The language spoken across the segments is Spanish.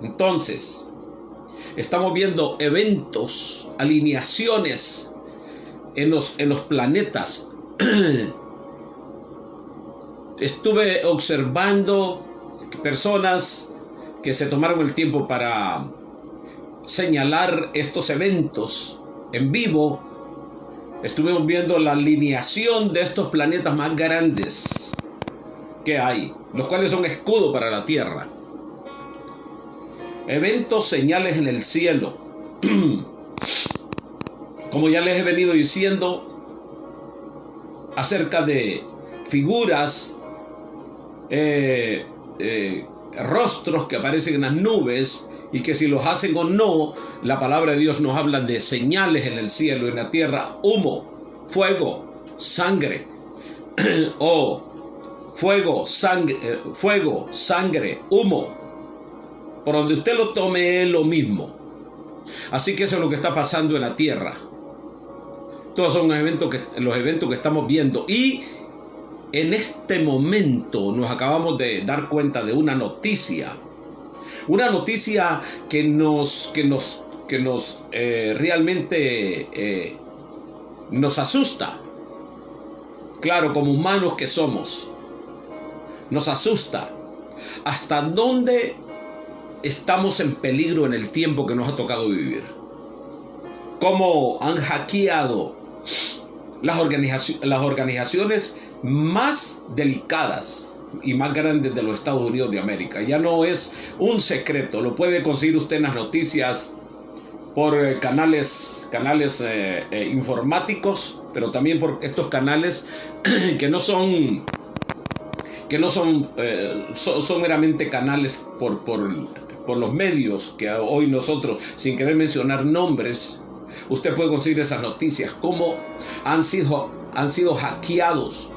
Entonces, estamos viendo eventos, alineaciones en los planetas. Estuve observando personas que se tomaron el tiempo para señalar estos eventos en vivo. Estuvimos viendo la alineación de estos planetas más grandes que hay, los cuales son escudo para la Tierra. Eventos, señales en el cielo. Como ya les he venido diciendo acerca de figuras, rostros que aparecen en las nubes, y que si los hacen o no, la palabra de Dios nos habla de señales en el cielo, en la tierra: humo, fuego, sangre, fuego, sangre, humo. Por donde usted lo tome es lo mismo. Así que eso es lo que está pasando en la tierra. Todos son los eventos que estamos viendo. Y en este momento nos acabamos de dar cuenta de una noticia. Una noticia que nos realmente nos asusta. Claro, como humanos que somos, nos asusta. ¿Hasta dónde estamos en peligro en el tiempo que nos ha tocado vivir? ¿Cómo han hackeado las organizaciones más delicadas y más grandes de los Estados Unidos de América? Ya no es un secreto, lo puede conseguir usted en las noticias por canales informáticos, pero también por estos canales que son meramente canales por los medios que hoy nosotros, sin querer mencionar nombres, usted puede conseguir esas noticias, cómo han sido hackeados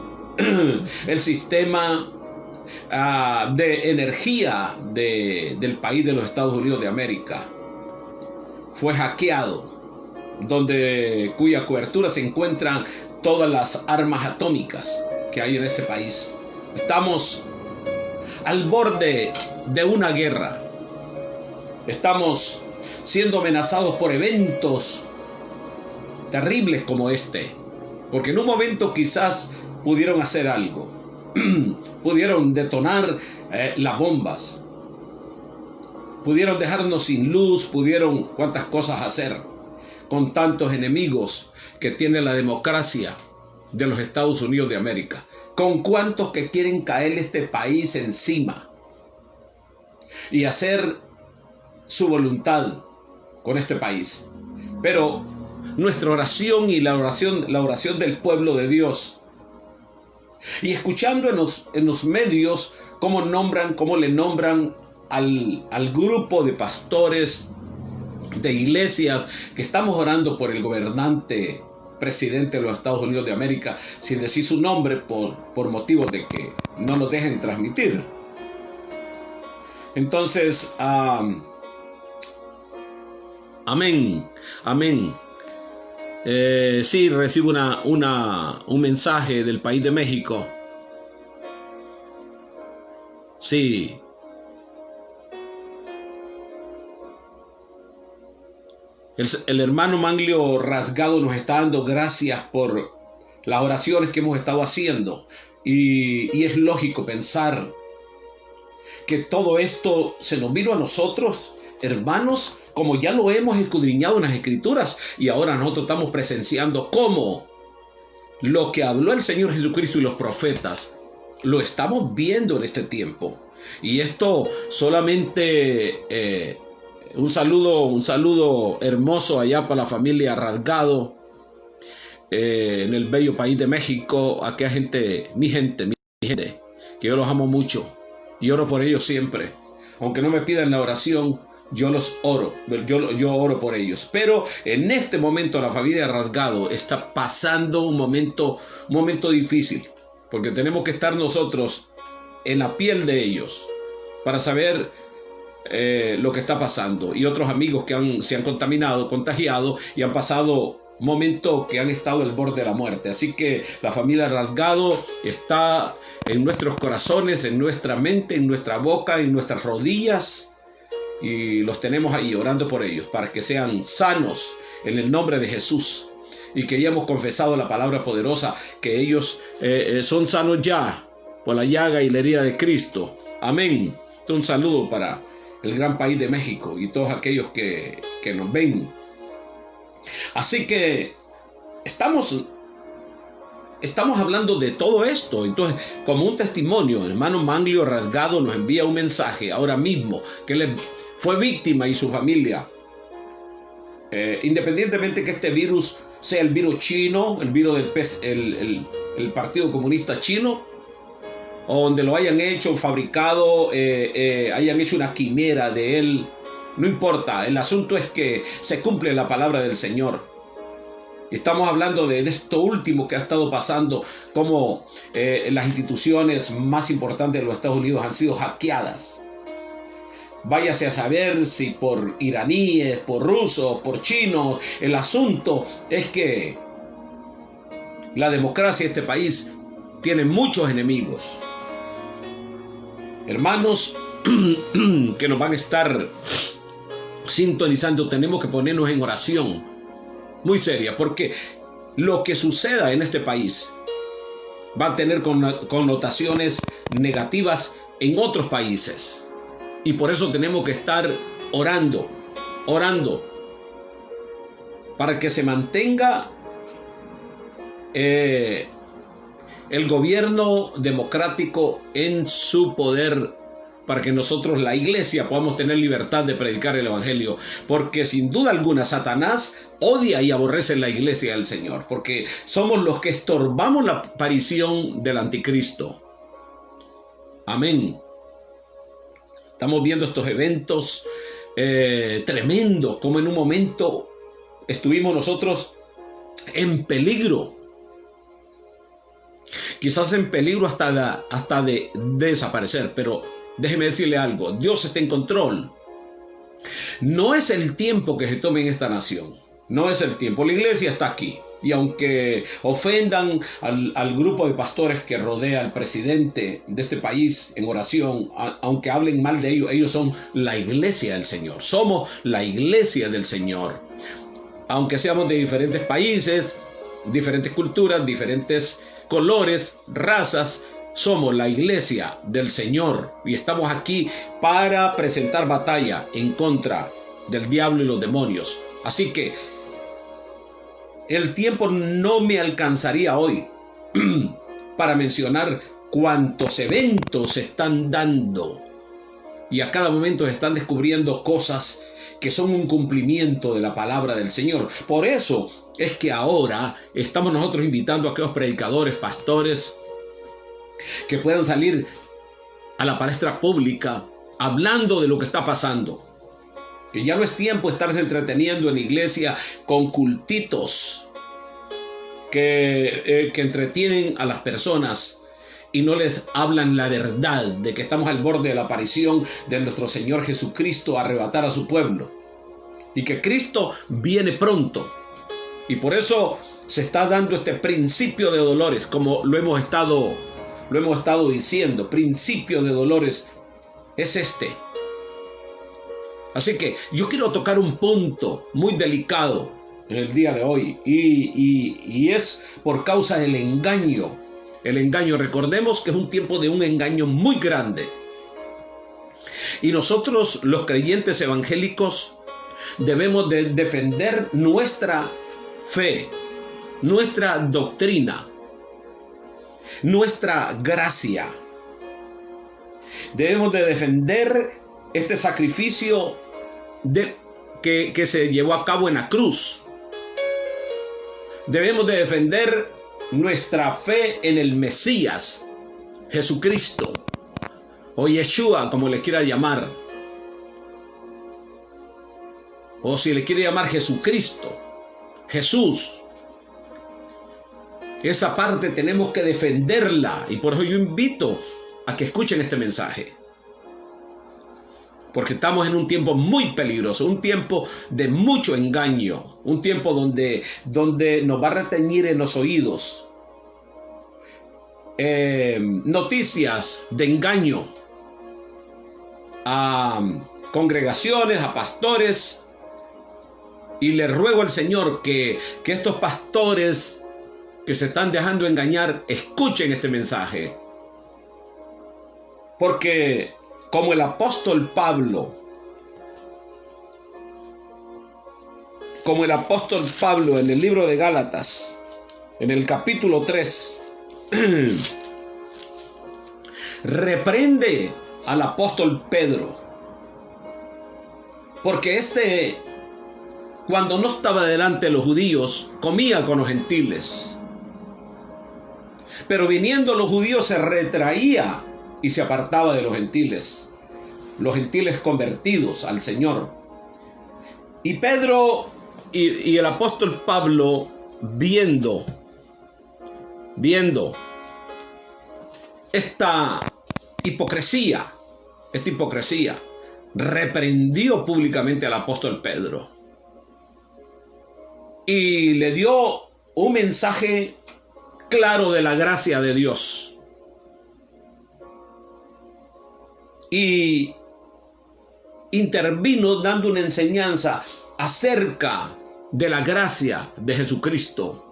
el sistema de energía del país de los Estados Unidos de América. Fue hackeado, cuya cobertura se encuentran todas las armas atómicas que hay en este país. Estamos al borde de una guerra. Estamos siendo amenazados por eventos terribles como este, porque en un momento quizás pudieron hacer algo, pudieron detonar las bombas, pudieron dejarnos sin luz, pudieron cuántas cosas hacer con tantos enemigos que tiene la democracia de los Estados Unidos de América, con cuántos que quieren caer este país encima y hacer su voluntad con este país. Pero nuestra oración y la oración del pueblo de Dios, y escuchando en los medios cómo le nombran al grupo de pastores de iglesias que estamos orando por el gobernante presidente de los Estados Unidos de América, sin decir su nombre por motivos de que no nos dejen transmitir. Entonces, amén. Sí, recibo un mensaje del país de México. Sí. El hermano Manglio Rasgado nos está dando gracias por las oraciones que hemos estado haciendo. Y es lógico pensar que todo esto se nos vino a nosotros, hermanos, como ya lo hemos escudriñado en las Escrituras, y ahora nosotros estamos presenciando cómo lo que habló el Señor Jesucristo y los profetas lo estamos viendo en este tiempo. Y esto solamente un saludo hermoso allá para la familia Rasgado en el bello país de México. Aquella gente, mi gente, que yo los amo mucho y oro por ellos siempre. Aunque no me pidan la oración, yo los oro, yo oro por ellos. Pero en este momento la familia Rasgado está pasando un momento difícil, porque tenemos que estar nosotros en la piel de ellos para saber lo que está pasando. Y otros amigos que se han contagiado y han pasado momentos que han estado al borde de la muerte. Así que la familia Rasgado está en nuestros corazones, en nuestra mente, en nuestra boca, en nuestras rodillas, y los tenemos ahí orando por ellos para que sean sanos en el nombre de Jesús, y que ya hemos confesado la palabra poderosa que ellos son sanos ya por la llaga y la herida de Cristo. Amén. Un saludo para el gran país de México y todos aquellos que nos ven. Así que estamos hablando de todo esto. Entonces, como un testimonio, el hermano Manglio Rasgado nos envía un mensaje ahora mismo que él fue víctima y su familia. Independientemente que este virus sea el virus chino, el virus del el Partido Comunista Chino, o donde lo hayan hecho, fabricado, hayan hecho una quimera de él, no importa. El asunto es que se cumple la palabra del Señor. Estamos hablando de esto último que ha estado pasando, como las instituciones más importantes de los Estados Unidos han sido hackeadas. Váyase a saber si por iraníes, por rusos, por chinos. El asunto es que la democracia de este país tiene muchos enemigos. Hermanos que nos van a estar sintonizando, tenemos que ponernos en oración muy seria, porque lo que suceda en este país va a tener connotaciones negativas en otros países. Y por eso tenemos que estar orando para que se mantenga el gobierno democrático en su poder, para que nosotros, la iglesia, podamos tener libertad de predicar el evangelio, porque sin duda alguna Satanás odia y aborrece la iglesia del Señor, porque somos los que estorbamos la aparición del anticristo. Amén. Estamos viendo estos eventos tremendos, como en un momento estuvimos nosotros en peligro. Quizás en peligro hasta de desaparecer, pero déjeme decirle algo, Dios está en control. No es el tiempo que se tome en esta nación, no es el tiempo. La iglesia está aquí, y aunque ofendan al grupo de pastores que rodea al presidente de este país en oración, aunque hablen mal de ellos, ellos son la iglesia del Señor. Somos la iglesia del Señor. Aunque seamos de diferentes países, diferentes culturas, diferentes colores, razas, somos la iglesia del Señor, y estamos aquí para presentar batalla en contra del diablo y los demonios. Así que el tiempo no me alcanzaría hoy para mencionar cuántos eventos se están dando, y a cada momento se están descubriendo cosas que son un cumplimiento de la palabra del Señor. Por eso es que ahora estamos nosotros invitando a aquellos predicadores, pastores, que puedan salir a la palestra pública hablando de lo que está pasando. Que ya no es tiempo de estarse entreteniendo en la iglesia con cultitos que entretienen a las personas y no les hablan la verdad de que estamos al borde de la aparición de nuestro Señor Jesucristo a arrebatar a su pueblo, y que Cristo viene pronto. Y por eso se está dando este principio de dolores, como lo hemos estado diciendo. Principio de dolores es este. Así que yo quiero tocar un punto muy delicado en el día de hoy, y es por causa del engaño. El engaño, recordemos que es un tiempo de un engaño muy grande. Y nosotros, los creyentes evangélicos, debemos de defender nuestra fe, nuestra doctrina, nuestra gracia. Debemos de defender este sacrificio que se llevó a cabo en la cruz. Debemos de defender nuestra fe en el Mesías, Jesucristo, o Yeshua, como le quiera llamar, o si le quiere llamar Jesucristo, Jesús. Esa parte tenemos que defenderla, y por eso yo invito a que escuchen este mensaje, porque estamos en un tiempo muy peligroso, un tiempo de mucho engaño, un tiempo donde nos va a reteñir en los oídos noticias de engaño, congregaciones, a pastores, y le ruego al Señor que estos pastores que se están dejando engañar escuchen este mensaje. Porque como el apóstol Pablo en el libro de Gálatas, en el capítulo 3, reprende al apóstol Pedro, porque cuando no estaba delante de los judíos, comía con los gentiles, pero viniendo los judíos se retraía y se apartaba de los gentiles convertidos al Señor. Y Pedro y el apóstol Pablo, viendo esta hipocresía, reprendió públicamente al apóstol Pedro y le dio un mensaje claro de la gracia de Dios. Y intervino dando una enseñanza acerca de la gracia de Jesucristo.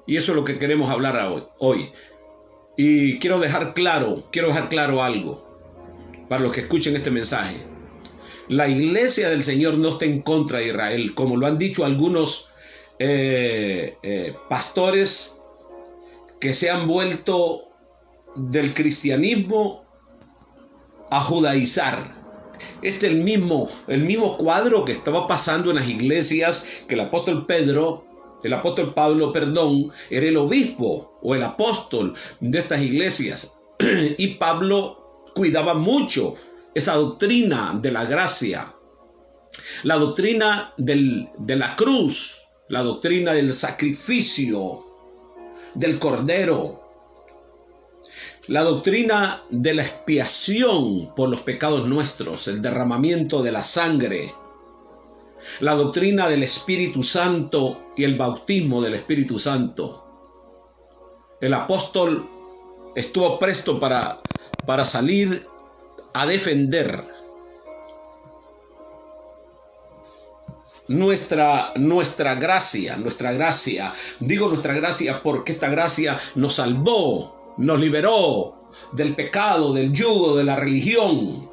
Y eso es lo que queremos hablar hoy. Y quiero dejar claro algo para los que escuchen este mensaje. La iglesia del Señor no está en contra de Israel, como lo han dicho algunos pastores que se han vuelto del cristianismo a judaizar. Este es el mismo cuadro que estaba pasando en las iglesias, que el apóstol Pablo, era el obispo o el apóstol de estas iglesias. Y Pablo cuidaba mucho esa doctrina de la gracia, la doctrina de la cruz, la doctrina del sacrificio del cordero, la doctrina de la expiación por los pecados nuestros, el derramamiento de la sangre, la doctrina del Espíritu Santo y el bautismo del Espíritu Santo. El apóstol estuvo presto para salir a defender nuestra gracia. Digo nuestra gracia porque esta gracia nos salvó, nos liberó del pecado, del yugo, de la religión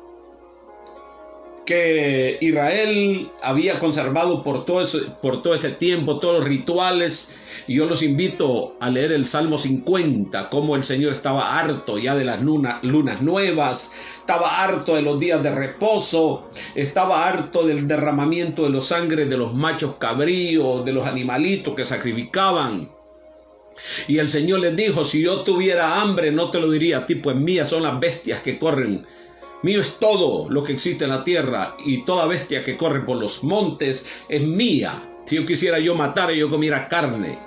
que Israel había conservado por todo ese tiempo, todos los rituales. Y yo los invito a leer el Salmo 50, cómo el Señor estaba harto ya de las lunas nuevas, estaba harto de los días de reposo, estaba harto del derramamiento de la sangre de los machos cabríos, de los animalitos que sacrificaban. Y el Señor les dijo: si yo tuviera hambre no te lo diría a ti, pues mías son las bestias que corren. Mío es todo lo que existe en la tierra, y toda bestia que corre por los montes es mía. Si yo quisiera matar, yo comiera carne.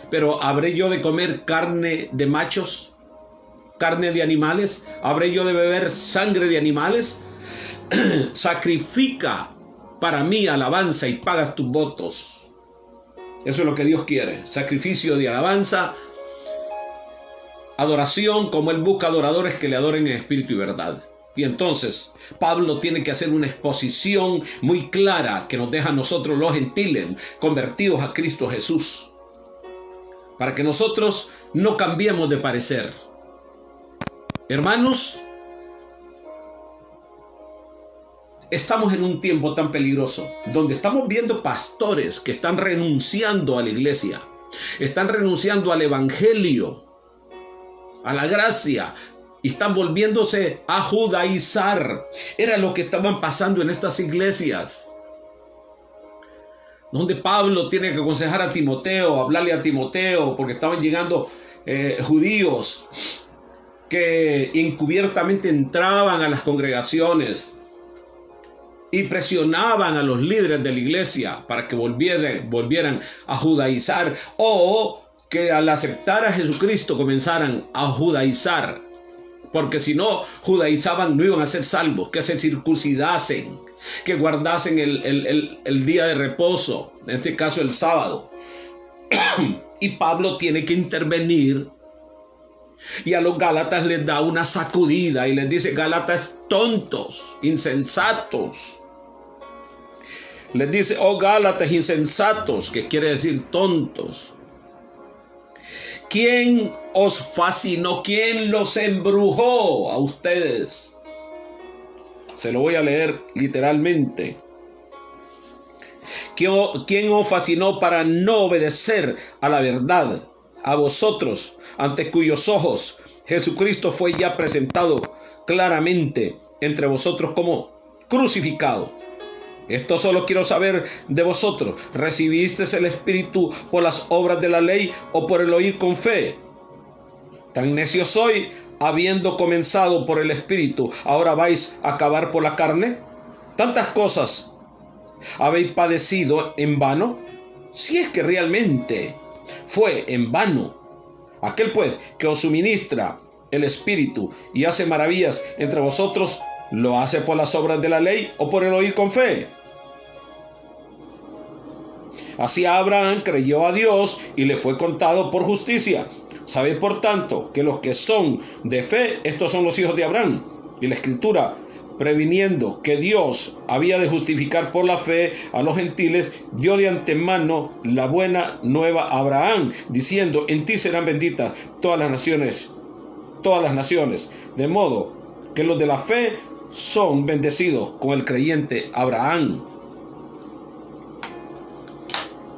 Pero ¿habré yo de comer carne de machos? ¿Carne de animales? ¿Habré yo de beber sangre de animales? Sacrifica para mí alabanza y pagas tus votos. Eso es lo que Dios quiere. Sacrificio de alabanza, adoración, como Él busca adoradores que le adoren en espíritu y verdad. Y entonces Pablo tiene que hacer una exposición muy clara que nos deja a nosotros los gentiles convertidos a Cristo Jesús, para que nosotros no cambiemos de parecer. Hermanos, estamos en un tiempo tan peligroso, donde estamos viendo pastores que están renunciando a la iglesia, están renunciando al evangelio, a la gracia, y están volviéndose a judaizar. Era lo que estaban pasando en estas iglesias, donde Pablo tiene que aconsejar a Timoteo, hablarle a Timoteo, porque estaban llegando judíos que encubiertamente entraban a las congregaciones y presionaban a los líderes de la iglesia para que volvieran a judaizar, o que al aceptar a Jesucristo comenzaran a judaizar, porque si no judaizaban no iban a ser salvos, que se circuncidasen, que guardasen el día de reposo, en este caso el sábado. Y Pablo tiene que intervenir Y a los Gálatas les da una sacudida y les dice: Gálatas tontos, insensatos. Les dice: oh Gálatas insensatos, que quiere decir tontos. ¿Quién os fascinó? ¿Quién los embrujó a ustedes? Se lo voy a leer literalmente. ¿Quién os fascinó para no obedecer a la verdad? A vosotros, ante cuyos ojos Jesucristo fue ya presentado claramente entre vosotros como crucificado. Esto solo quiero saber de vosotros: ¿recibisteis el Espíritu por las obras de la ley o por el oír con fe? Tan necio soy, habiendo comenzado por el Espíritu, ¿ahora vais a acabar por la carne? ¿Tantas cosas habéis padecido en vano? Si es que realmente fue en vano. Aquel pues que os suministra el Espíritu y hace maravillas entre vosotros, ¿lo hace por las obras de la ley o por el oír con fe? Así Abraham creyó a Dios y le fue contado por justicia. Sabéis por tanto que los que son de fe, estos son los hijos de Abraham. Y la Escritura, previniendo que Dios había de justificar por la fe a los gentiles, dio de antemano la buena nueva a Abraham, diciendo: en ti serán benditas todas las naciones. De modo que los de la fe son bendecidos con el creyente Abraham.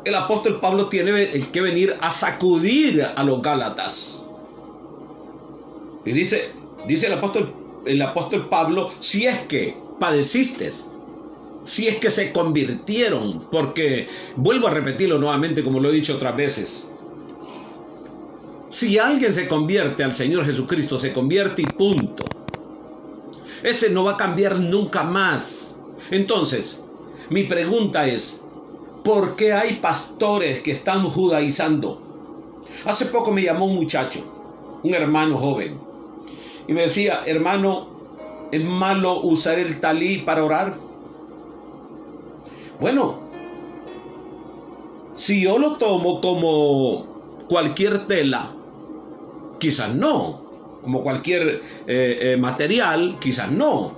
El apóstol Pablo tiene que venir a sacudir a los Gálatas. Y dice el apóstol Pablo: si es que padeciste, si es que se convirtieron, porque vuelvo a repetirlo nuevamente como lo he dicho otras veces. Si alguien se convierte al Señor Jesucristo, se convierte y punto. Ese no va a cambiar nunca más. Entonces, mi pregunta es: ¿por qué hay pastores que están judaizando? Hace poco me llamó un muchacho, un hermano joven, y me decía: hermano, ¿es malo usar el talí para orar? Bueno, si yo lo tomo como cualquier tela, quizás no. Como cualquier material, quizás no.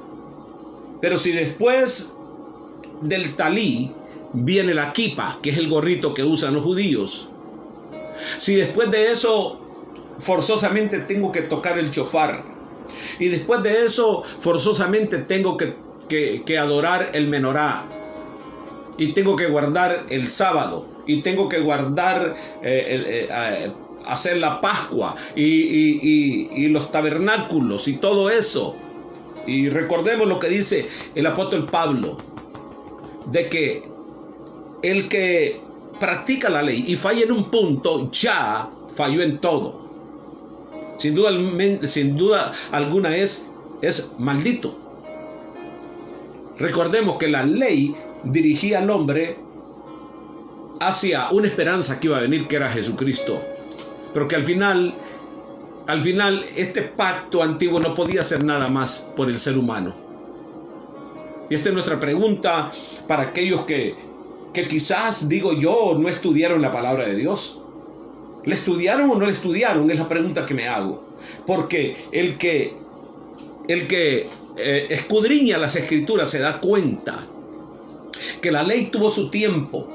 Pero si después del talí viene la kipa, que es el gorrito que usan los judíos, si después de eso forzosamente tengo que tocar el shofar, y después de eso forzosamente tengo que adorar el menorá, y tengo que guardar el sábado, y tengo que guardar hacer la Pascua y los tabernáculos y todo eso, y recordemos lo que dice el apóstol Pablo, de que el que practica la ley y falla en un punto, ya falló en todo. Sin duda alguna es maldito. Recordemos que la ley dirigía al hombre hacia una esperanza que iba a venir, que era Jesucristo. Pero que al final este pacto antiguo no podía hacer nada más por el ser humano. Y esta es nuestra pregunta para aquellos que quizás, digo yo, no estudiaron la palabra de Dios. ¿Le estudiaron o no le estudiaron? Es la pregunta que me hago. Porque el que escudriña las Escrituras se da cuenta que la ley tuvo su tiempo.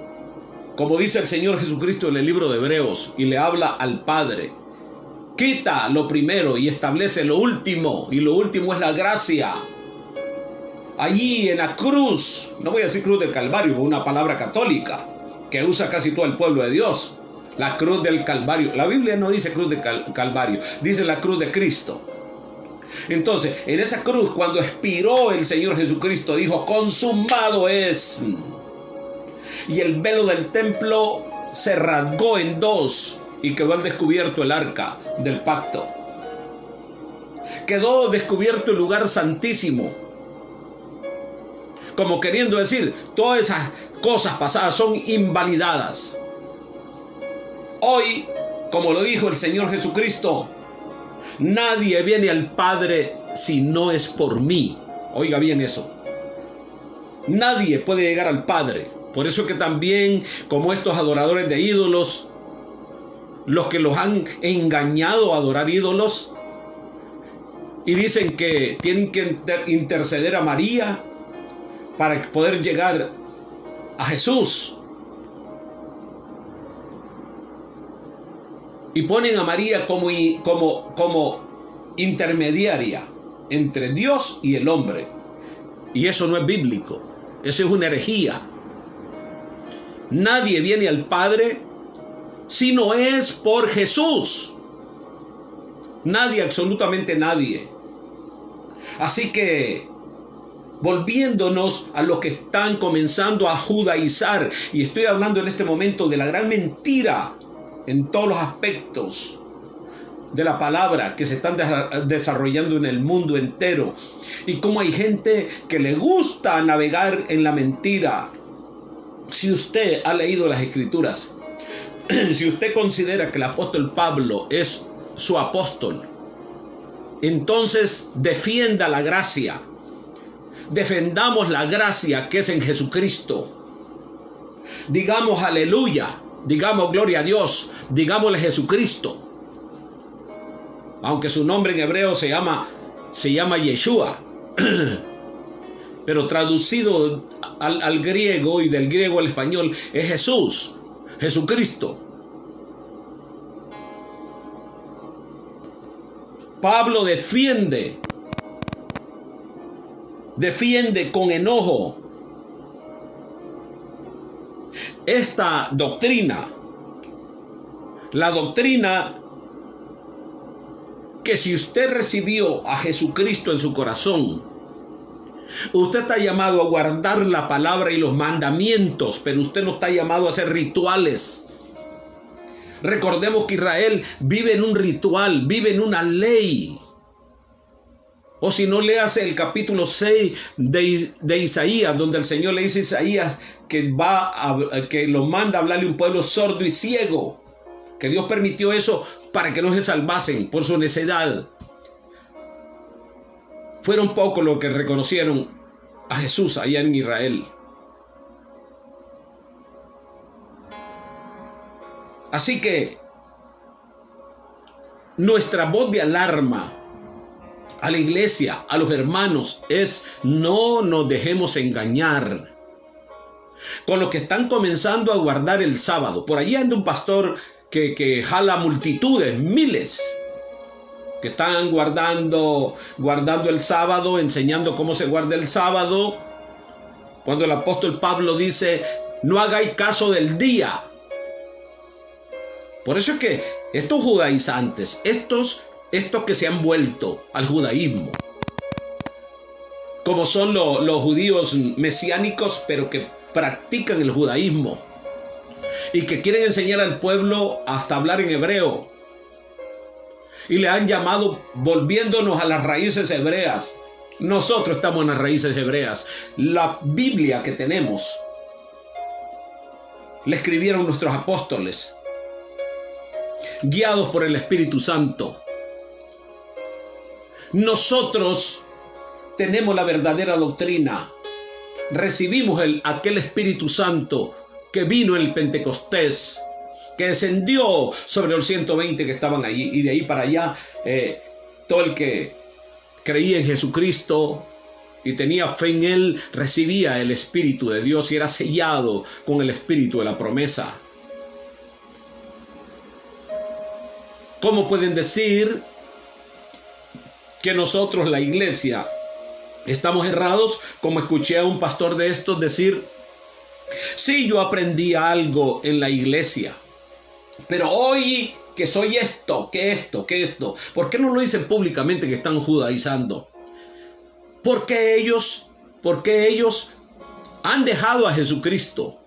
Como dice el Señor Jesucristo en el libro de Hebreos, y le habla al Padre: quita lo primero y establece lo último, y lo último es la gracia. Allí en la cruz, no voy a decir cruz del Calvario, una palabra católica que usa casi todo el pueblo de Dios, la cruz del Calvario. La Biblia no dice cruz del Calvario, dice la cruz de Cristo. Entonces, en esa cruz, cuando expiró el Señor Jesucristo, dijo: consumado es. Y el velo del templo se rasgó en dos y quedó al descubierto el arca del pacto. Quedó descubierto el lugar santísimo. Como queriendo decir, todas esas cosas pasadas son invalidadas. Hoy, como lo dijo el Señor Jesucristo, nadie viene al Padre si no es por mí. Oiga bien eso. Nadie puede llegar al Padre. Por eso que también, como estos adoradores de ídolos, los que los han engañado a adorar ídolos y dicen que tienen que interceder a María para poder llegar a Jesús. Y ponen a María como intermediaria entre Dios y el hombre. Y eso no es bíblico. Eso es una herejía. Nadie viene al Padre si no es por Jesús. Nadie, absolutamente nadie. Así que, volviéndonos a los que están comenzando a judaizar, y estoy hablando en este momento de la gran mentira en todos los aspectos de la palabra que se están desarrollando en el mundo entero, y cómo hay gente que le gusta navegar en la mentira. Si usted ha leído las Escrituras, si usted considera que el apóstol Pablo es su apóstol, entonces defienda la gracia. Defendamos la gracia que es en Jesucristo. Digamos aleluya, digamos gloria a Dios, digámosle Jesucristo. Aunque su nombre en hebreo se llama Yeshua, pero traducido al griego y del griego al español es Jesús, Jesucristo. Pablo defiende con enojo esta doctrina, la doctrina que si usted recibió a Jesucristo en su corazón, usted está llamado a guardar la palabra y los mandamientos, pero usted no está llamado a hacer rituales. Recordemos que Israel vive en un ritual, vive en una ley. O si no, léase el capítulo 6 de Isaías, donde el Señor le dice a Isaías que lo manda a hablarle a un pueblo sordo y ciego, que Dios permitió eso para que no se salvasen por su necedad. Fueron pocos los que reconocieron a Jesús allá en Israel. Así que nuestra voz de alarma a la iglesia, a los hermanos, es: no nos dejemos engañar con los que están comenzando a guardar el sábado. Por allí anda un pastor que jala multitudes, miles, que están guardando el sábado, enseñando cómo se guarda el sábado, cuando el apóstol Pablo dice: no hagáis caso del día. Por eso es que estos judaizantes, estos que se han vuelto al judaísmo, como son los judíos mesiánicos, pero que practican el judaísmo y que quieren enseñar al pueblo hasta hablar en hebreo, y le han llamado volviéndonos a las raíces hebreas. Nosotros estamos en las raíces hebreas. La Biblia que tenemos la escribieron nuestros apóstoles, guiados por el Espíritu Santo. Nosotros tenemos la verdadera doctrina. Recibimos aquel Espíritu Santo que vino en el Pentecostés, que descendió sobre los 120 que estaban allí, y de ahí para allá todo el que creía en Jesucristo y tenía fe en Él recibía el Espíritu de Dios y era sellado con el Espíritu de la promesa. ¿Cómo pueden decir que nosotros, la iglesia, estamos errados? Como escuché a un pastor de estos decir: sí, yo aprendí algo en la iglesia, pero hoy que soy esto, que esto. ¿Por qué no lo dicen públicamente que están judaizando? Porque ellos han dejado a Jesucristo.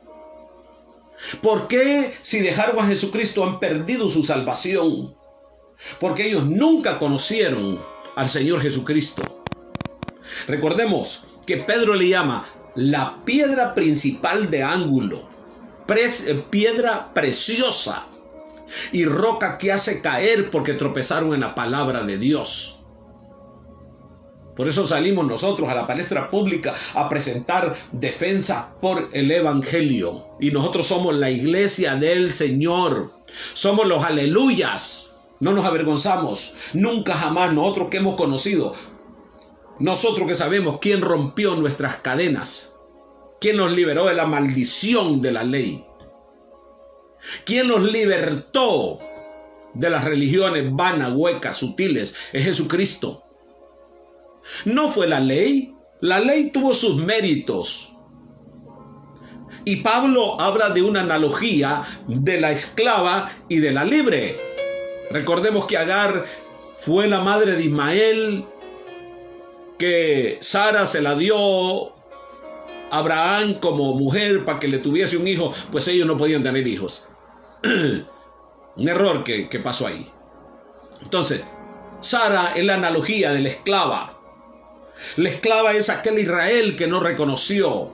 ¿Por qué, si dejaron a Jesucristo, han perdido su salvación? Porque ellos nunca conocieron al Señor Jesucristo. Recordemos que Pedro le llama la piedra principal de ángulo, piedra preciosa y roca que hace caer porque tropezaron en la palabra de Dios. Por eso salimos nosotros a la palestra pública a presentar defensa por el Evangelio. Y nosotros somos la iglesia del Señor. Somos los aleluyas. No nos avergonzamos. Nunca jamás nosotros que hemos conocido, nosotros que sabemos quién rompió nuestras cadenas, quién nos liberó de la maldición de la ley, quién nos libertó de las religiones vanas, huecas, sutiles, es Jesucristo. No fue la ley. La ley tuvo sus méritos. Y Pablo habla de una analogía de la esclava y de la libre. Recordemos que Agar fue la madre de Ismael, que Sara se la dio a Abraham como mujer para que le tuviese un hijo, pues ellos no podían tener hijos. Un error que pasó ahí. Entonces, Sara es la analogía de la esclava. La esclava es aquel Israel que no reconoció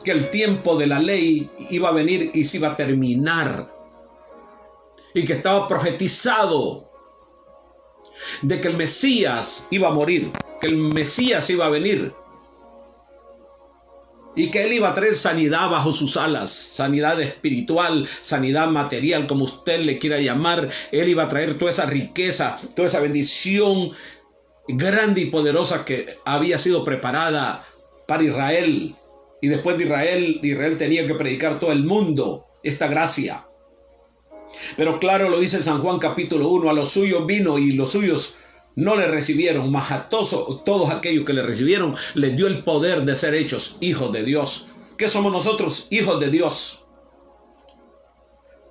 que el tiempo de la ley iba a venir y se iba a terminar, y que estaba profetizado de que el Mesías iba a morir, que el Mesías iba a venir y que él iba a traer sanidad bajo sus alas, sanidad espiritual, sanidad material, como usted le quiera llamar. Él iba a traer toda esa riqueza, toda esa bendición grande y poderosa que había sido preparada para Israel. Y después de Israel tenía que predicar todo el mundo esta gracia. Pero claro, lo dice San Juan capítulo 1, a los suyos vino y los suyos no le recibieron, mas a todos aquellos que le recibieron les dio el poder de ser hechos hijos de Dios. ¿Qué somos nosotros? Hijos de Dios.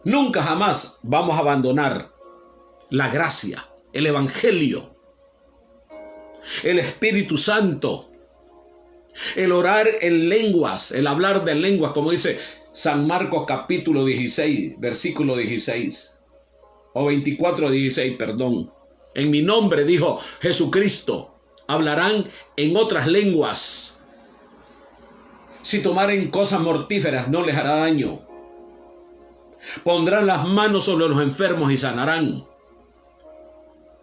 Nunca jamás vamos a abandonar la gracia, el evangelio, el Espíritu Santo, el orar en lenguas, el hablar de lenguas, como dice San Marcos capítulo 16, versículo 16, o 24, 16, perdón. En mi nombre, dijo Jesucristo, hablarán en otras lenguas. Si tomaren cosas mortíferas, no les hará daño. Pondrán las manos sobre los enfermos y sanarán.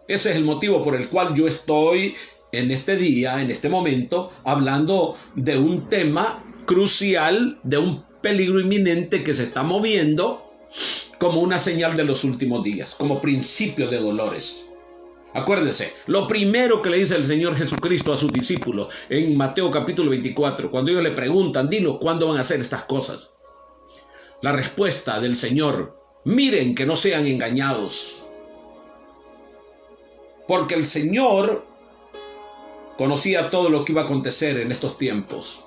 Ese es el motivo por el cual yo estoy en este día, en este momento, hablando de un tema crucial, de un peligro inminente que se está moviendo como una señal de los últimos días, como principio de dolores. Acuérdese, lo primero que le dice el Señor Jesucristo a sus discípulos en Mateo capítulo 24, cuando ellos le preguntan, dinos, ¿cuándo van a hacer estas cosas? La respuesta del Señor, miren que no sean engañados. Porque el Señor conocía todo lo que iba a acontecer en estos tiempos.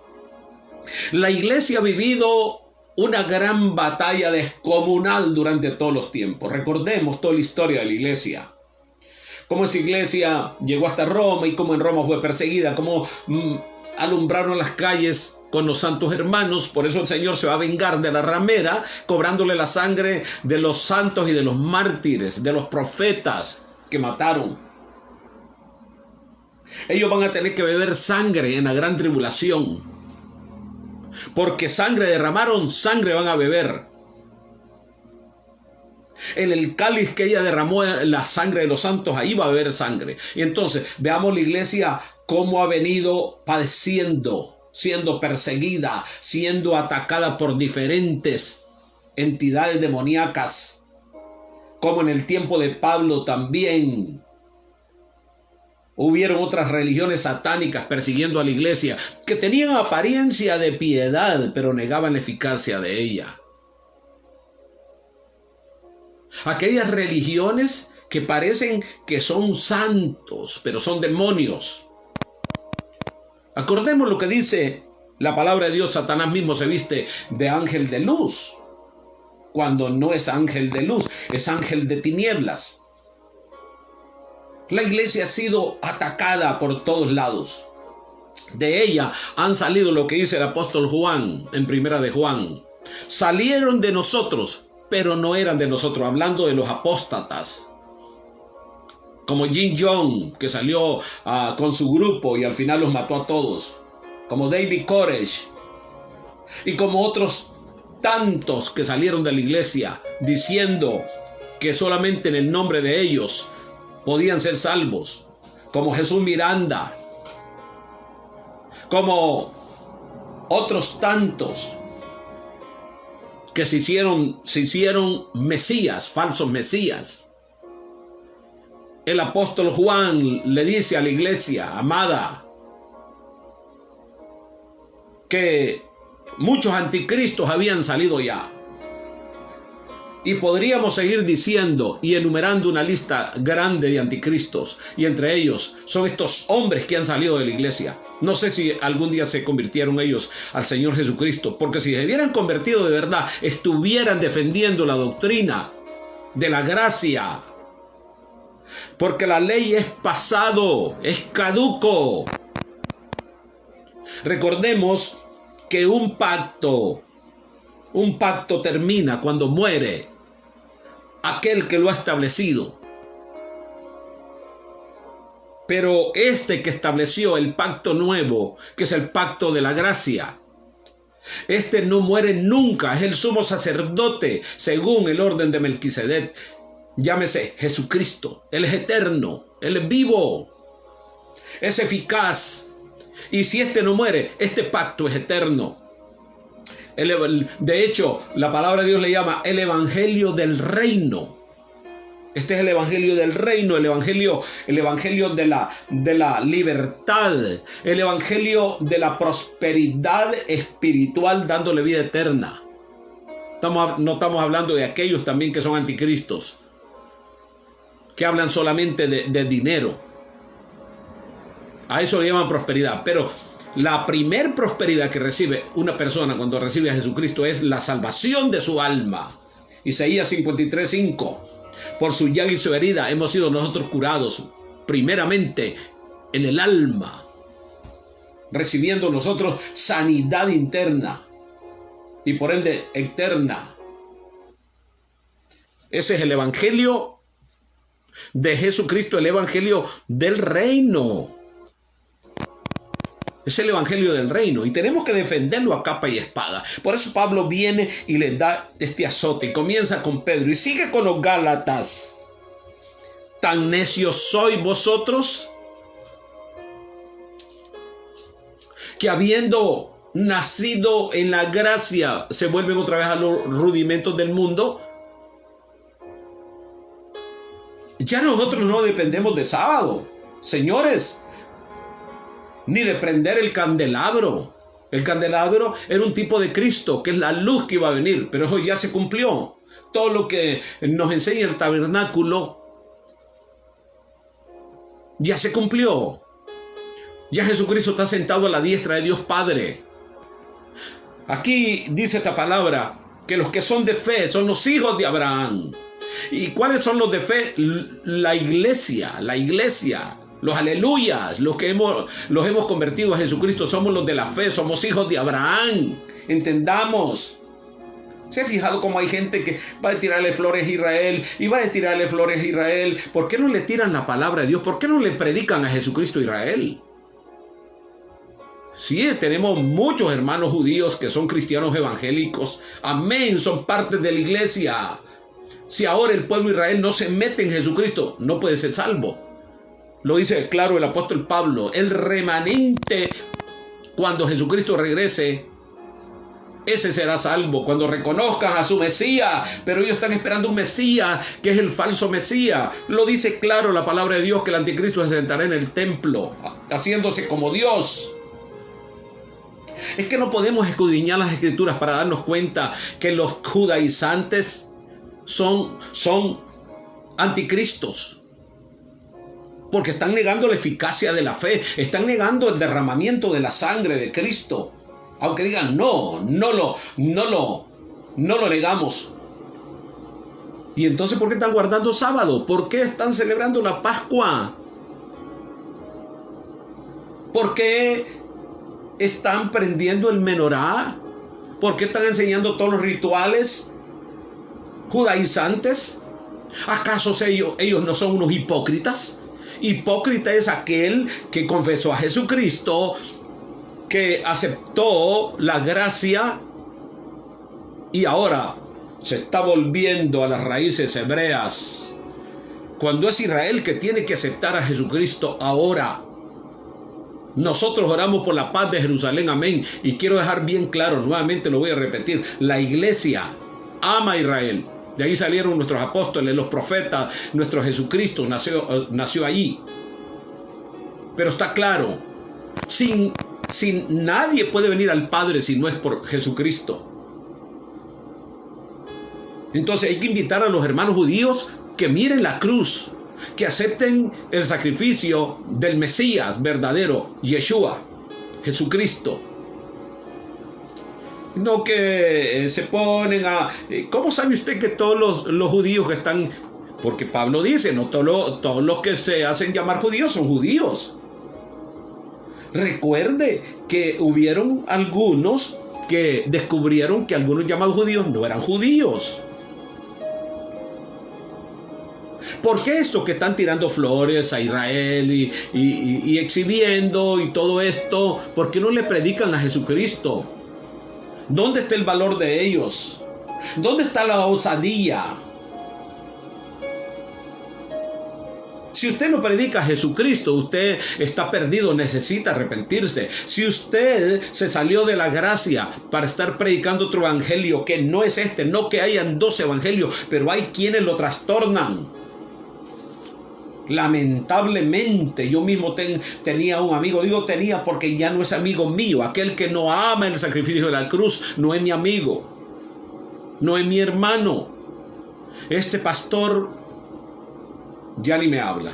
La iglesia ha vivido una gran batalla descomunal durante todos los tiempos. Recordemos toda la historia de la iglesia. Cómo esa iglesia llegó hasta Roma y cómo en Roma fue perseguida, cómo alumbraron las calles con los santos hermanos. Por eso el Señor se va a vengar de la ramera, cobrándole la sangre de los santos y de los mártires, de los profetas que mataron. Ellos van a tener que beber sangre en la gran tribulación, porque sangre derramaron, sangre van a beber. En el cáliz que ella derramó la sangre de los santos, ahí va a haber sangre. Y entonces veamos la iglesia cómo ha venido padeciendo, siendo perseguida, siendo atacada por diferentes entidades demoníacas, como en el tiempo de Pablo también hubieron otras religiones satánicas persiguiendo a la iglesia, que tenían apariencia de piedad, pero negaban la eficacia de ella. Aquellas religiones que parecen que son santos, pero son demonios. Acordemos lo que dice la palabra de Dios. Satanás mismo se viste de ángel de luz, cuando no es ángel de luz, es ángel de tinieblas. La iglesia ha sido atacada por todos lados. De ella han salido lo que dice el apóstol Juan en primera de Juan. Salieron de nosotros, pero no eran de nosotros, hablando de los apóstatas, como Jim Young, que salió con su grupo y al final los mató a todos, como David Koresh, y como otros tantos que salieron de la iglesia diciendo que solamente en el nombre de ellos podían ser salvos, como Jesús Miranda, como otros tantos que se hicieron mesías, falsos mesías. El apóstol Juan le dice a la iglesia amada que muchos anticristos habían salido ya. Y podríamos seguir diciendo y enumerando una lista grande de anticristos. Y entre ellos son estos hombres que han salido de la iglesia. No sé si algún día se convirtieron ellos al Señor Jesucristo. Porque si se hubieran convertido de verdad, estuvieran defendiendo la doctrina de la gracia. Porque la ley es pasado, es caduco. Recordemos que un pacto termina cuando muere aquel que lo ha establecido. Pero este que estableció el pacto nuevo, que es el pacto de la gracia, este no muere nunca, es el sumo sacerdote según el orden de Melquisedec. Llámese Jesucristo. Él es eterno, Él es vivo, es eficaz. Y si este no muere, este pacto es eterno. De hecho, la palabra de Dios le llama el evangelio del reino. Este es el evangelio del reino, el evangelio de la libertad, el evangelio de la prosperidad espiritual dándole vida eterna. No estamos hablando de aquellos también que son anticristos, que hablan solamente de dinero. A eso le llaman prosperidad. Pero la primer prosperidad que recibe una persona cuando recibe a Jesucristo es la salvación de su alma. Isaías 53:5. Por su llaga y su herida hemos sido nosotros curados, primeramente en el alma, recibiendo nosotros sanidad interna y por ende eterna. Ese es el evangelio de Jesucristo, el evangelio del reino. Es el evangelio del reino y tenemos que defenderlo a capa y espada. Por eso Pablo viene y les da este azote y comienza con Pedro y sigue con los Gálatas. ¿Tan necios sois vosotros que habiendo nacido en la gracia se vuelven otra vez a los rudimentos del mundo? Ya nosotros no dependemos de sábado, señores, ni de prender el candelabro. El candelabro era un tipo de Cristo, que es la luz que iba a venir, pero eso ya se cumplió. Todo lo que nos enseña el tabernáculo ya se cumplió. Ya Jesucristo está sentado a la diestra de Dios Padre. Aquí dice esta palabra, que los que son de fe son los hijos de Abraham. ¿Y cuáles son los de fe? La iglesia. Los aleluyas, los hemos convertido a Jesucristo, somos los de la fe, somos hijos de Abraham. Entendamos. ¿Se ha fijado cómo hay gente que va a tirarle flores a Israel y va a tirarle flores a Israel? ¿Por qué no le tiran la palabra de Dios? ¿Por qué no le predican a Jesucristo a Israel? Sí, tenemos muchos hermanos judíos que son cristianos evangélicos. Amén, son parte de la iglesia. Si ahora el pueblo de Israel no se mete en Jesucristo, no puede ser salvo. Lo dice claro el apóstol Pablo, el remanente, cuando Jesucristo regrese, ese será salvo, cuando reconozcan a su Mesías. Pero ellos están esperando un Mesías, que es el falso Mesías. Lo dice claro la palabra de Dios, que el anticristo se sentará en el templo, haciéndose como Dios. Es que no podemos escudriñar las escrituras para darnos cuenta que los judaizantes son anticristos. Porque están negando la eficacia de la fe, están negando el derramamiento de la sangre de Cristo. Aunque digan no lo negamos. Y entonces, ¿por qué están guardando sábado? ¿Por qué están celebrando la Pascua? ¿Por qué están prendiendo el menorá? ¿Por qué están enseñando todos los rituales judaizantes? ¿Acaso ellos no son unos hipócritas? Hipócrita es aquel que confesó a Jesucristo, que aceptó la gracia y ahora se está volviendo a las raíces hebreas. Cuando es Israel que tiene que aceptar a Jesucristo ahora. Nosotros oramos por la paz de Jerusalén, amén. Y quiero dejar bien claro, nuevamente lo voy a repetir, la iglesia ama a Israel. De ahí salieron nuestros apóstoles, los profetas, nuestro Jesucristo nació allí. Pero está claro, sin nadie puede venir al Padre si no es por Jesucristo. Entonces hay que invitar a los hermanos judíos que miren la cruz, que acepten el sacrificio del Mesías verdadero, Yeshua, Jesucristo. No que se ponen a... ¿Cómo sabe usted que todos los judíos que están... Porque Pablo dice, no todos los que se hacen llamar judíos son judíos. Recuerde que hubieron algunos que descubrieron que algunos llamados judíos no eran judíos. ¿Por qué estos que están tirando flores a Israel y exhibiendo y todo esto? ¿Por qué no le predican a Jesucristo? ¿Dónde está el valor de ellos? ¿Dónde está la osadía? Si usted no predica a Jesucristo, usted está perdido, necesita arrepentirse. Si usted se salió de la gracia para estar predicando otro evangelio que no es este, no que hayan 2 evangelios, pero hay quienes lo trastornan. Lamentablemente, yo mismo tenía un amigo, digo tenía porque ya no es amigo mío. Aquel que no ama el sacrificio de la cruz no es mi amigo, no es mi hermano. Este pastor ya ni me habla,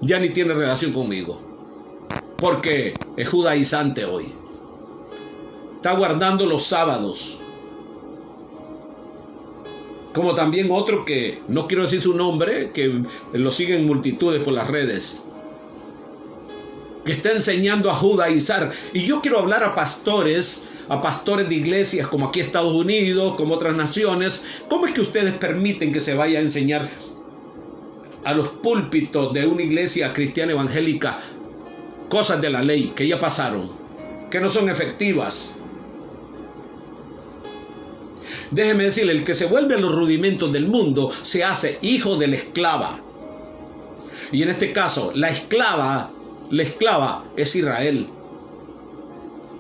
ya ni tiene relación conmigo, porque es judaizante hoy. Está guardando los sábados. Como también otro que no quiero decir su nombre, que lo siguen multitudes por las redes, que está enseñando a judaizar. Y yo quiero hablar a pastores de iglesias como aquí Estados Unidos, como otras naciones. ¿Cómo es que ustedes permiten que se vaya a enseñar a los púlpitos de una iglesia cristiana evangélica cosas de la ley que ya pasaron, que no son efectivas? Déjeme decirle, el que se vuelve a los rudimentos del mundo se hace hijo de la esclava. Y en este caso, la esclava es Israel.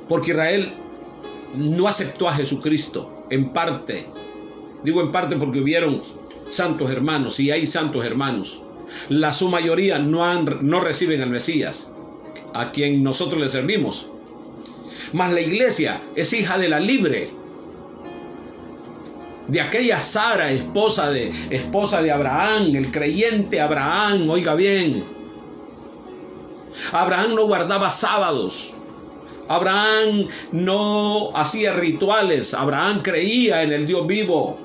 Porque Israel no aceptó a Jesucristo, en parte. Digo en parte porque hubieron santos hermanos, y hay santos hermanos. Su mayoría no reciben al Mesías, a quien nosotros le servimos. Mas la iglesia es hija de la libre, de aquella Sara, esposa de Abraham, el creyente Abraham. Oiga bien, Abraham no guardaba sábados, Abraham no hacía rituales, Abraham creía en el Dios vivo.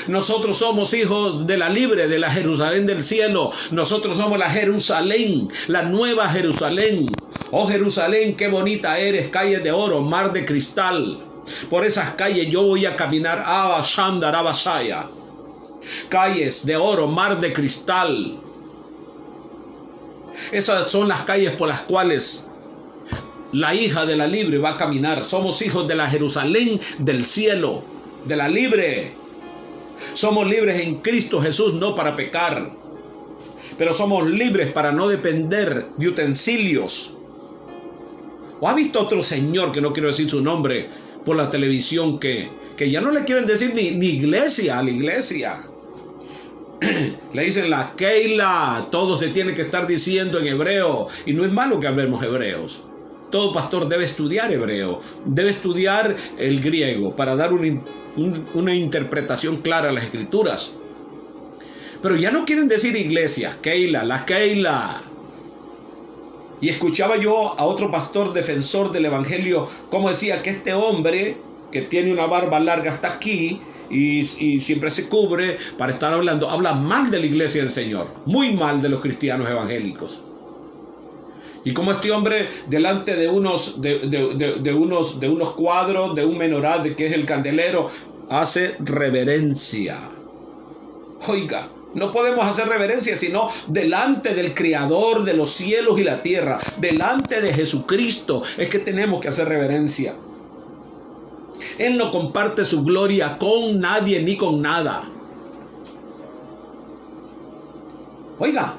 Nosotros somos hijos de la libre, de la Jerusalén del cielo. Nosotros somos la Jerusalén, la nueva Jerusalén. Oh Jerusalén, qué bonita eres, calles de oro, mar de cristal. Por esas calles yo voy a caminar, calles de oro, mar de cristal. Esas son las calles por las cuales la hija de la libre va a caminar. Somos hijos de la Jerusalén del cielo, de la libre. Somos libres en Cristo Jesús, no para pecar, pero somos libres para no depender de utensilios. ¿O ha visto otro señor, que no quiero decir su nombre, por la televisión, que ya no le quieren decir ni iglesia a la iglesia? Le dicen la Keila, todo se tiene que estar diciendo en hebreo, y no es malo que hablemos hebreos. Todo pastor debe estudiar hebreo, debe estudiar el griego para dar una interpretación clara a las escrituras. Pero ya no quieren decir iglesia, Keila, la Keila. Y escuchaba yo a otro pastor defensor del evangelio como decía que este hombre que tiene una barba larga hasta aquí y siempre se cubre para estar hablando, habla mal de la iglesia del Señor, muy mal de los cristianos evangélicos. Y como este hombre delante de unos cuadros, de un menorá, de que es el candelero, hace reverencia. Oiga, no podemos hacer reverencia sino delante del Creador de los cielos y la tierra, delante de Jesucristo es que tenemos que hacer reverencia. Él no comparte su gloria con nadie ni con nada. Oiga,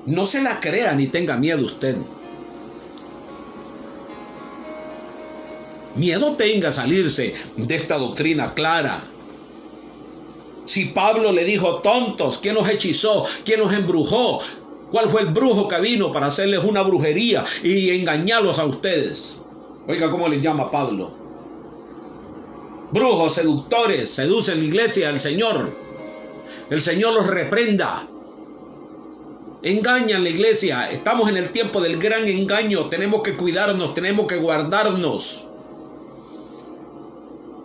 no se la crea ni tenga miedo usted. Miedo tenga salirse de esta doctrina clara. Si Pablo le dijo tontos, ¿quién los hechizó? ¿Quién los embrujó? ¿Cuál fue el brujo que vino para hacerles una brujería y engañarlos a ustedes? Oiga cómo les llama Pablo. Brujos, seductores, seducen la iglesia del Señor. El Señor los reprenda. Engañan la iglesia. Estamos en el tiempo del gran engaño. Tenemos que cuidarnos, tenemos que guardarnos.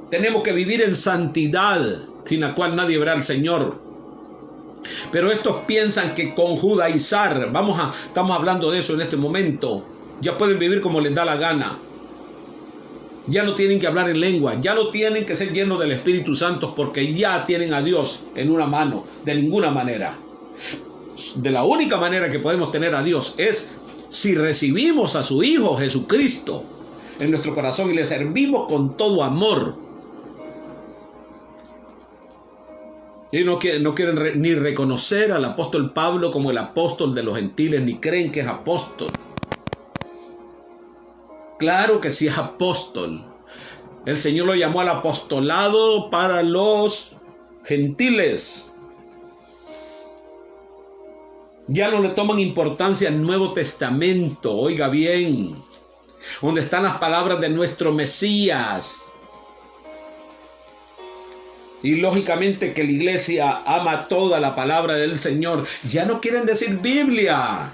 Tenemos que vivir en santidad, sin la cual nadie verá al Señor. Pero estos piensan que con judaizar, estamos hablando de eso en este momento, ya pueden vivir como les da la gana. Ya no tienen que hablar en lengua, ya no tienen que ser llenos del Espíritu Santo, porque ya tienen a Dios en una mano. De ninguna manera. De la única manera que podemos tener a Dios es si recibimos a su Hijo Jesucristo en nuestro corazón y le servimos con todo amor. Y no quieren ni reconocer al apóstol Pablo como el apóstol de los gentiles, ni creen que es apóstol. Claro que sí es apóstol. El Señor lo llamó al apostolado para los gentiles. Ya no le toman importancia al Nuevo Testamento, oiga bien, donde están las palabras de nuestro Mesías. Y lógicamente que la iglesia ama toda la palabra del Señor. Ya no quieren decir Biblia.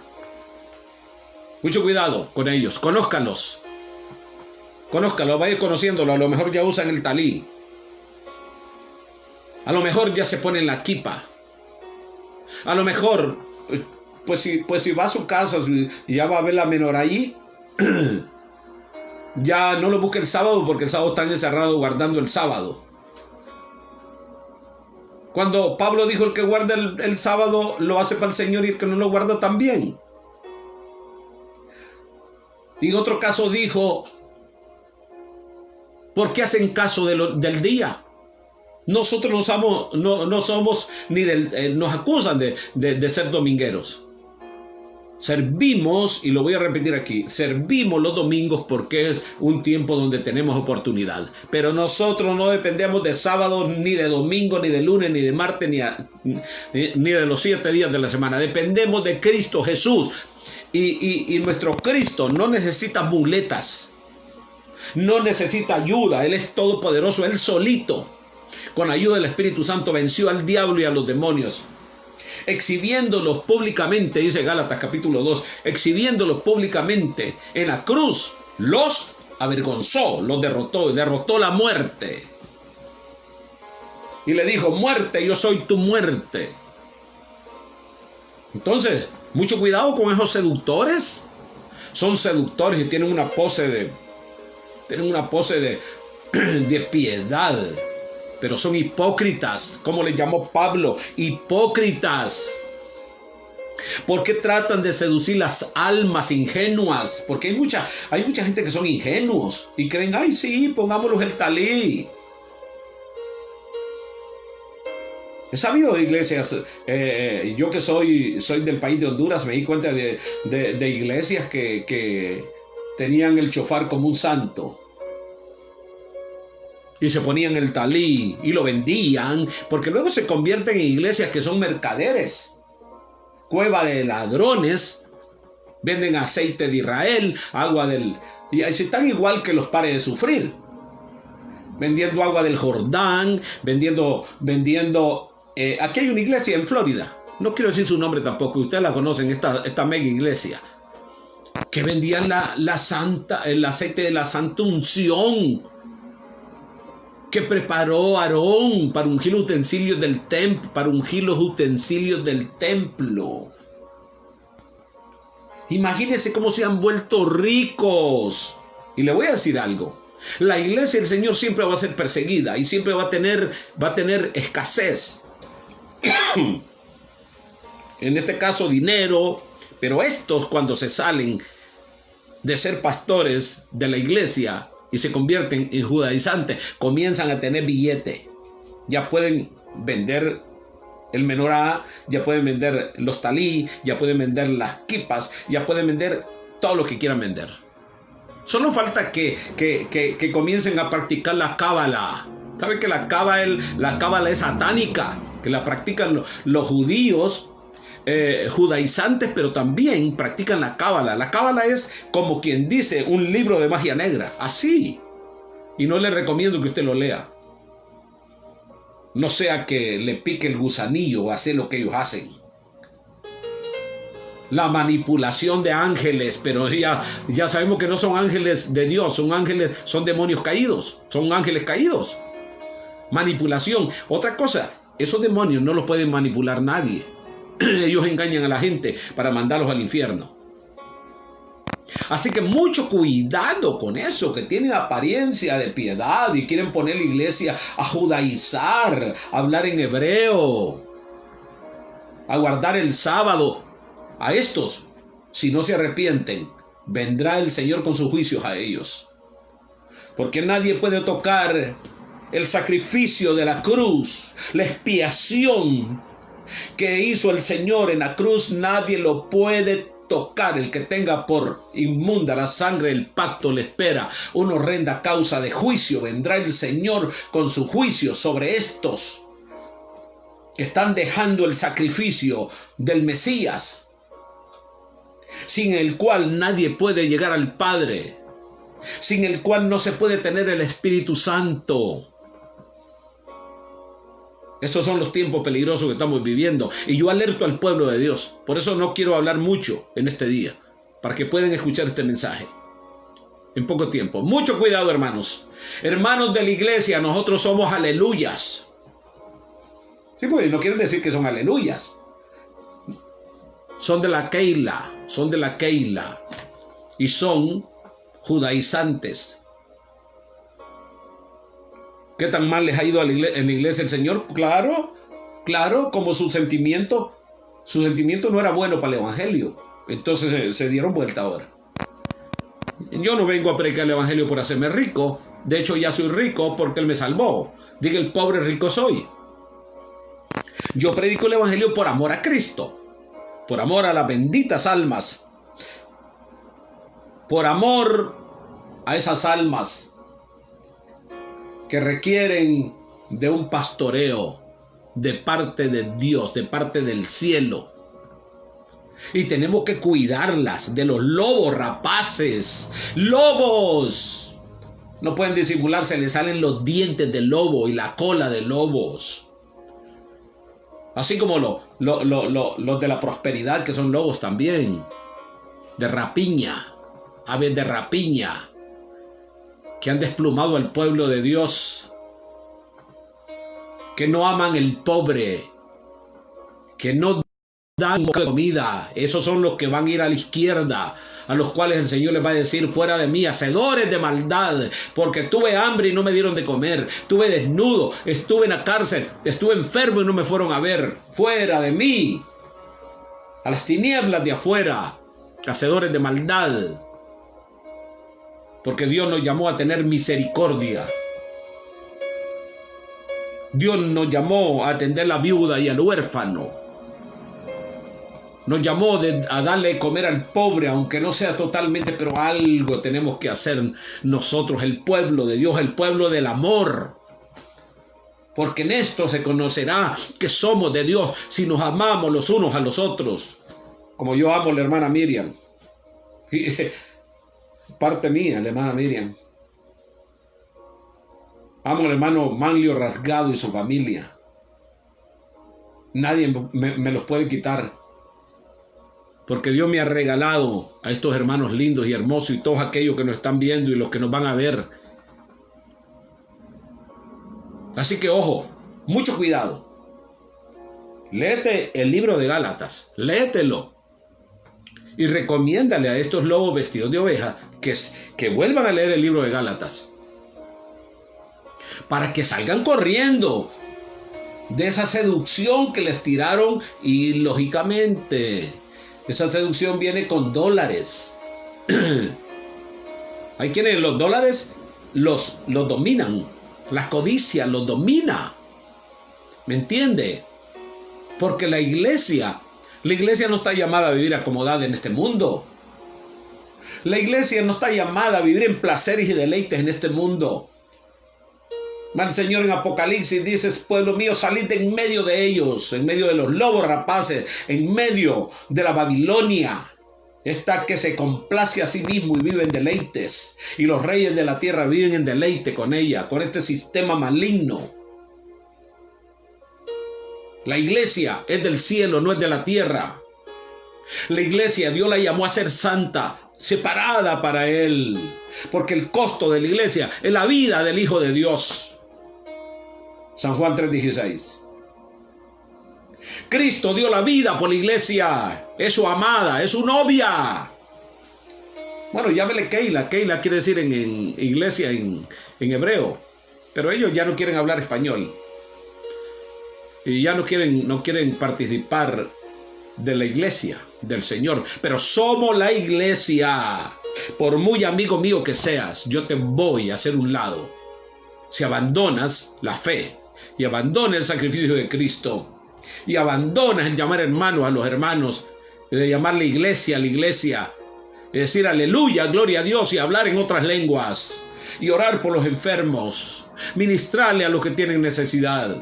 Mucho cuidado con ellos. Conózcanlos. Vaya conociéndolo. A lo mejor ya usan el talí. A lo mejor ya se ponen la kipa. A lo mejor, pues si va a su casa y ya va a ver la menorá allí, ya no lo busque el sábado, porque el sábado están encerrados guardando el sábado. Cuando Pablo dijo el que guarda el sábado lo hace para el Señor y el que no lo guarda también. Y en otro caso dijo, ¿por qué hacen caso del día? Nosotros no somos ni nos acusan de ser domingueros. Servimos, y lo voy a repetir aquí, servimos los domingos porque es un tiempo donde tenemos oportunidad. Pero nosotros no dependemos de sábado, ni de domingo, ni de lunes, ni de martes, ni de los 7 días de la semana. Dependemos de Cristo Jesús. Y nuestro Cristo no necesita muletas, no necesita ayuda. Él es todopoderoso, Él solito, con ayuda del Espíritu Santo, venció al diablo y a los demonios. Exhibiéndolos públicamente, dice Gálatas capítulo 2, exhibiéndolos públicamente en la cruz, los avergonzó, los derrotó la muerte. Y le dijo, muerte, yo soy tu muerte. Entonces, mucho cuidado con esos seductores. Son seductores y tienen una pose de piedad. Pero son hipócritas, como le llamó Pablo, hipócritas. ¿Por qué tratan de seducir las almas ingenuas? Porque hay mucha gente que son ingenuos y creen, ay sí, pongámoslos el talí. He sabido de iglesias, yo que soy del país de Honduras, me di cuenta de iglesias que tenían el chofar como un santo. Y se ponían el talí y lo vendían, porque luego se convierten en iglesias que son mercaderes. Cueva de ladrones. Venden aceite de Israel, agua y están igual que los pares de sufrir. Vendiendo agua del Jordán, vendiendo. Aquí hay una iglesia en Florida. No quiero decir su nombre tampoco, ustedes la conocen, esta mega iglesia. Que vendían el aceite de la santa unción, que preparó Aarón para ungir los utensilios del templo, Imagínense cómo se han vuelto ricos. Y le voy a decir algo. La iglesia del Señor siempre va a ser perseguida y siempre va a tener escasez. En este caso, dinero. Pero estos, cuando se salen de ser pastores de la iglesia y se convierten en judaizantes, comienzan a tener billete. Ya pueden vender el menorá, ya pueden vender los talí, ya pueden vender las kipas, ya pueden vender todo lo que quieran vender. Solo falta que comiencen a practicar la cábala. ¿Sabe que la cábala es satánica? Que la practican los judíos judaizantes, pero también practican la cábala. La cábala es como quien dice un libro de magia negra. Así. Y no le recomiendo que usted lo lea. No sea que le pique el gusanillo o hacer lo que ellos hacen. La manipulación de ángeles, pero ya sabemos que no son ángeles de Dios, son demonios caídos, son ángeles caídos. Manipulación. Otra cosa, esos demonios no los pueden manipular nadie. Ellos engañan a la gente para mandarlos al infierno. Así que mucho cuidado con eso, que tienen apariencia de piedad y quieren poner la iglesia a judaizar, a hablar en hebreo, a guardar el sábado. A estos, si no se arrepienten, vendrá el Señor con sus juicios a ellos. Porque nadie puede tocar el sacrificio de la cruz, la expiación que hizo el Señor en la cruz. Nadie lo puede tocar. El que tenga por inmunda la sangre del pacto le espera una horrenda causa de juicio. Vendrá el Señor con su juicio sobre estos que están dejando el sacrificio del Mesías, sin el cual nadie puede llegar al Padre, sin el cual no se puede tener el Espíritu Santo. Estos son los tiempos peligrosos que estamos viviendo, y yo alerto al pueblo de Dios. Por eso no quiero hablar mucho en este día, para que puedan escuchar este mensaje en poco tiempo. Mucho cuidado, hermanos. Hermanos de la iglesia, nosotros somos aleluyas. Sí, pues no quieren decir que son aleluyas. Son de la Keila, y son judaizantes. ¿Qué tan mal les ha ido en la iglesia el Señor? Claro, como su sentimiento no era bueno para el evangelio. Entonces se dieron vuelta ahora. Yo no vengo a predicar el evangelio por hacerme rico. De hecho, ya soy rico porque Él me salvó. Diga, el pobre rico soy. Yo predico el evangelio por amor a Cristo, por amor a las benditas almas, por amor a esas almas que requieren de un pastoreo de parte de Dios, de parte del cielo. Y tenemos que cuidarlas de los lobos rapaces. ¡Lobos! No pueden disimular, se les salen los dientes del lobo y la cola de lobos. Así como los de la prosperidad, que son lobos también. De rapiña, aves de rapiña, que han desplumado al pueblo de Dios, que no aman el pobre, que no dan comida. Esos son los que van a ir a la izquierda, a los cuales el Señor les va a decir: fuera de mí, hacedores de maldad, porque tuve hambre y no me dieron de comer, tuve desnudo, estuve en la cárcel, estuve enfermo y no me fueron a ver. Fuera de mí, a las tinieblas de afuera, hacedores de maldad. Porque Dios nos llamó a tener misericordia. Dios nos llamó a atender a la viuda y al huérfano. Nos llamó a darle de comer al pobre, aunque no sea totalmente, pero algo tenemos que hacer nosotros, el pueblo de Dios, el pueblo del amor. Porque en esto se conocerá que somos de Dios, si nos amamos los unos a los otros. Como yo amo a la hermana Miriam. Parte mía, la hermana Miriam. Amo al hermano Manlio Rasgado y su familia. Nadie me los puede quitar. Porque Dios me ha regalado a estos hermanos lindos y hermosos, y todos aquellos que nos están viendo y los que nos van a ver. Así que ojo, mucho cuidado. Léete el libro de Gálatas, léetelo. Y recomiéndale a estos lobos vestidos de oveja que vuelvan a leer el libro de Gálatas, para que salgan corriendo de esa seducción que les tiraron. Y lógicamente esa seducción viene con dólares. Hay quienes los dólares los dominan. La codicia los domina. ¿Me entiende? Porque la iglesia no está llamada a vivir acomodada en este mundo. La iglesia no está llamada a vivir en placeres y deleites en este mundo. El Señor en Apocalipsis dice: pueblo mío, salid de en medio de ellos, en medio de los lobos rapaces, en medio de la Babilonia. Esta que se complace a sí mismo y vive en deleites. Y los reyes de la tierra viven en deleite con ella, con este sistema maligno. La iglesia es del cielo, no es de la tierra. La iglesia, Dios la llamó a ser santa, separada para Él. Porque el costo de la iglesia es la vida del Hijo de Dios. San Juan 3:16. Cristo dio la vida por la iglesia. Es su amada, es su novia. Bueno, llámele Keila. Keila quiere decir en iglesia en hebreo. Pero ellos ya no quieren hablar español. Y ya no quieren participar de la iglesia del Señor. Pero somos la iglesia. Por muy amigo mío que seas, yo te voy a hacer un lado. Si abandonas la fe y abandonas el sacrificio de Cristo y abandonas el llamar hermano a los hermanos, de llamarle iglesia a la iglesia, y decir aleluya, gloria a Dios, y hablar en otras lenguas, y orar por los enfermos, ministrarle a los que tienen necesidad.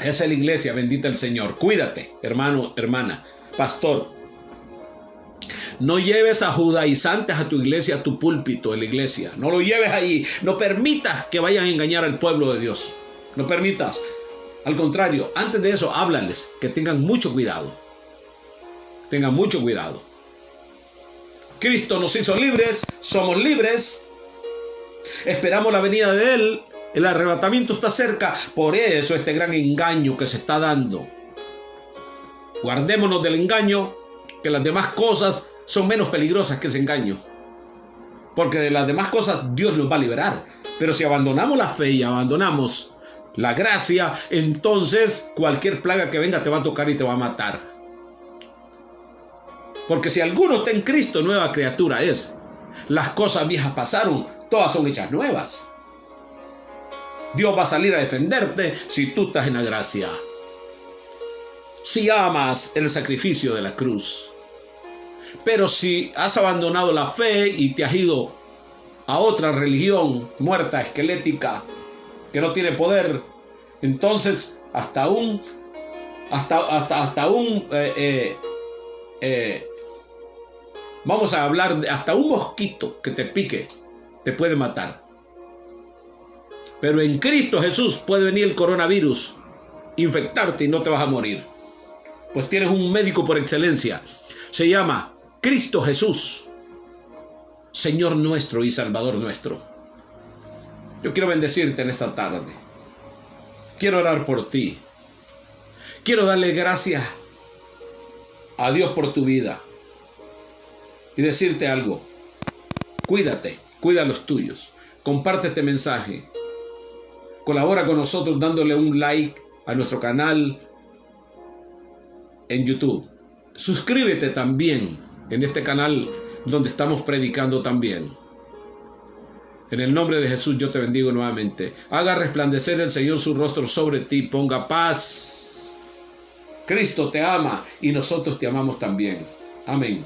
Esa es la iglesia, bendita el Señor. Cuídate, hermano, hermana, pastor. No lleves a judaizantes a tu iglesia, a tu púlpito en la iglesia. No lo lleves ahí. No permitas que vayan a engañar al pueblo de Dios. No permitas. Al contrario, antes de eso, háblales que tengan mucho cuidado. Tengan mucho cuidado. Cristo nos hizo libres, somos libres. Esperamos la venida de Él. El arrebatamiento está cerca. Por eso este gran engaño que se está dando. Guardémonos del engaño, que las demás cosas son menos peligrosas que ese engaño. Porque de las demás cosas Dios nos va a liberar. Pero si abandonamos la fe y abandonamos la gracia, entonces cualquier plaga que venga te va a tocar y te va a matar. Porque si alguno está en Cristo, nueva criatura es. Las cosas viejas pasaron, todas son hechas nuevas. Dios va a salir a defenderte si tú estás en la gracia. Si amas el sacrificio de la cruz. Pero si has abandonado la fe y te has ido a otra religión muerta, esquelética, que no tiene poder, entonces hasta un vamos a hablar de hasta un mosquito que te pique te puede matar. Pero en Cristo Jesús puede venir el coronavirus, infectarte y no te vas a morir. Pues tienes un médico por excelencia. Se llama Cristo Jesús, Señor nuestro y Salvador nuestro. Yo quiero bendecirte en esta tarde. Quiero orar por ti. Quiero darle gracias a Dios por tu vida. Y decirte algo. Cuídate, cuida a los tuyos. Comparte este mensaje. Colabora con nosotros dándole un like a nuestro canal en YouTube. Suscríbete también en este canal donde estamos predicando también. En el nombre de Jesús yo te bendigo nuevamente. Haga resplandecer el Señor su rostro sobre ti, ponga paz. Cristo te ama y nosotros te amamos también. Amén.